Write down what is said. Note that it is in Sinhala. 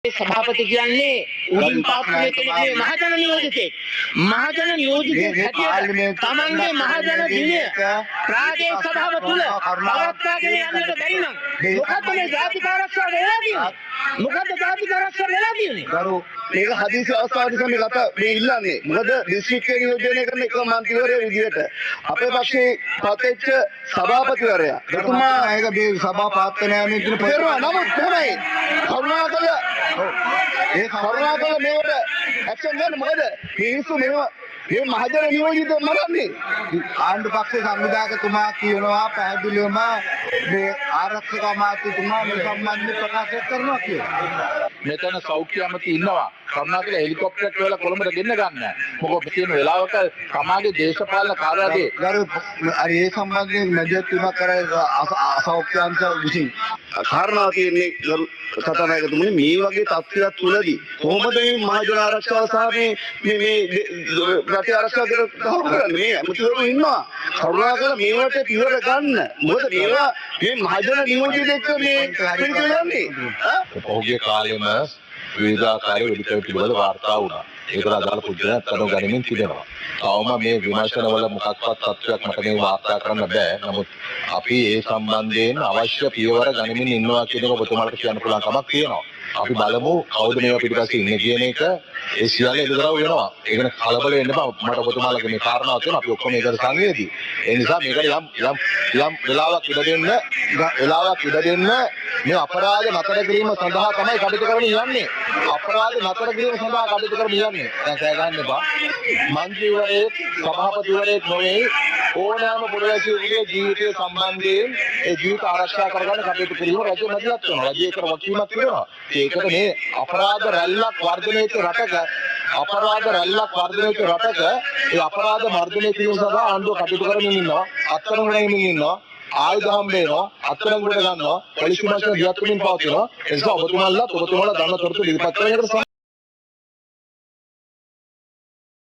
सभापति කියන්නේ උඩින් පාපුවේ කෙනෙක් මහජන නියෝජිතෙක්. මහජන නියෝජිතෙක් හැටියට තමන්ගේ මහජන දිනය ප්‍රාදේශ සභාව තුල පවත්වාගෙන යන්නට බැරි නම් මොකද්ද මේ ජාතික ආරක්ෂාව වෙලා තියෙන්නේ? මොකද්ද ජාතික ආරක්ෂාව වෙලා තියෙන්නේ? ගරු මේක හදිසි අවස්ථාවක් නිසා මේ ගත මේ ඉල්ලන්නේ. මොකද දිස්ත්‍රික්කයේ නියෝජනය කරන එක මන්ත්‍රීවරයා විදිහට අපේ පක්ෂේ පතෙච්ච සභාපතිවරයා එතුමා ඒක මේ සභා පාත්ත නෑනේ කියන පෙරවා නමුත් කොහොමයි කරුණාකර ඒ කරුණාකර මේවට ඇක්ෂන් ගන්න මොකද මිනිස්සු මේ මහජන නියෝජිත මරන්නේ ආණ්ඩු පක්ෂේ සංවිධායකතුමා කියනවා පැහැදිලිවම මේ ආරක්ෂක අමාත්‍යතුමා මේ සම්බන්ධව ප්‍රකාශ කරනවා කියලා. මෙතන සෞඛ්‍ය අමාත්‍ය ඉන්නවා. කරුණාකර හෙලිකොප්ටරයක් වල කොළඹට ගෙන්න ගන්න. මොකද තියෙන වෙලාවක සමාජයේ දේශපාලන කාර්යාලයේ ගරු අර ඒ සම්බන්ධයෙන් මැදිහත්වීමක් කරයි සෞඛ්‍යාංශ විසින් කාරණා තියෙන්නේ ගරු කතානායකතුමනි මේ වගේ තත්ත්වයක් තුලදී කොහොමද මේ මහජන ආරක්ෂාව සහ මේ රටේ ආරක්ෂාව කරන්නේ මේ අමුතුවරු ඉන්නවා කරුණාකර මේවට පියවර ගන්න මොකද මේවා මේ මහජන නියෝජිතෙක් මේ පිළිගන්නේ පහුගිය කාලෙම විවිධාකාර වෙලිකවි පිළිබඳ වාර්තා වුණා. ඒකට අදාළ පුද්ගලයන් අත්අඩංගු ගනිමින් තිබෙනවා. තවම මේ විමර්ශනවල මොකක්වත් තත්ත්වයක් මට මේ වාර්තා කරන්න බෑ. නමුත් අපි ඒ සම්බන්ධයෙන් අවශ්‍ය පියවර ගනිමින් ඉන්නවා කියන එක ඔබතුමාලට කියන්න පුළුවන් කමක් තියෙනවා. අපි බලමු කවුද මේවා පිටිපස්සේ ඉන්නේ කියන එක ඒ සියල්ල එළිදරව් වෙනවා. ඒක නේ කලබල වෙන්න බෑ. මට ඔබතුමාලගේ මේ කාරණාව තියෙනවා. අපි ඔක්කොම ඒකට සංවේදී. ඒ නිසා මේකට යම් වෙලාවක් ඉඩ දෙන්න මේ අපරාධ නතර කිරීම සඳහා තමයි කටයුතු කරමින් යන්නේ. අපරාධ නතර කිරීම සඳහා කටයුතු කරමින් යන්නේ. දැන් සෑ ගන්න එපා. මන්ත්‍රීවරයෙක් සභාපතිවරයෙක් නොවේ ඕනෑම පුරවැසියෙකුගේ ජීවිතය සම්බන්ධයෙන් ඒ ජීවිත ආරක්ෂා කරගන්න කටයුතු කිරීම රජය මැදිහත් වෙනවා. රජයේ කර වකීමක් කරනවා. ඒකට මේ අපරාධ රැල්ලක් වර්ධනය වෙච්ච රටක ඒ අපරාධ මර්ධනය කිරීම සඳහා ආණ්ඩුව කටයුතු කරමින් ඉන්නවා. අත්අඩංගු ගනිමින් ඉන්නවා. ආයුධ හම්බේනවා අත්අඩංගුවට ගන්නවා පොලිස් විමර්ශන දියත් වෙමින් පවතිනවා. ඒ නිසා ඔබතුමාලා දන්න තොරතුරු ඉදිරිපත් කරන එකට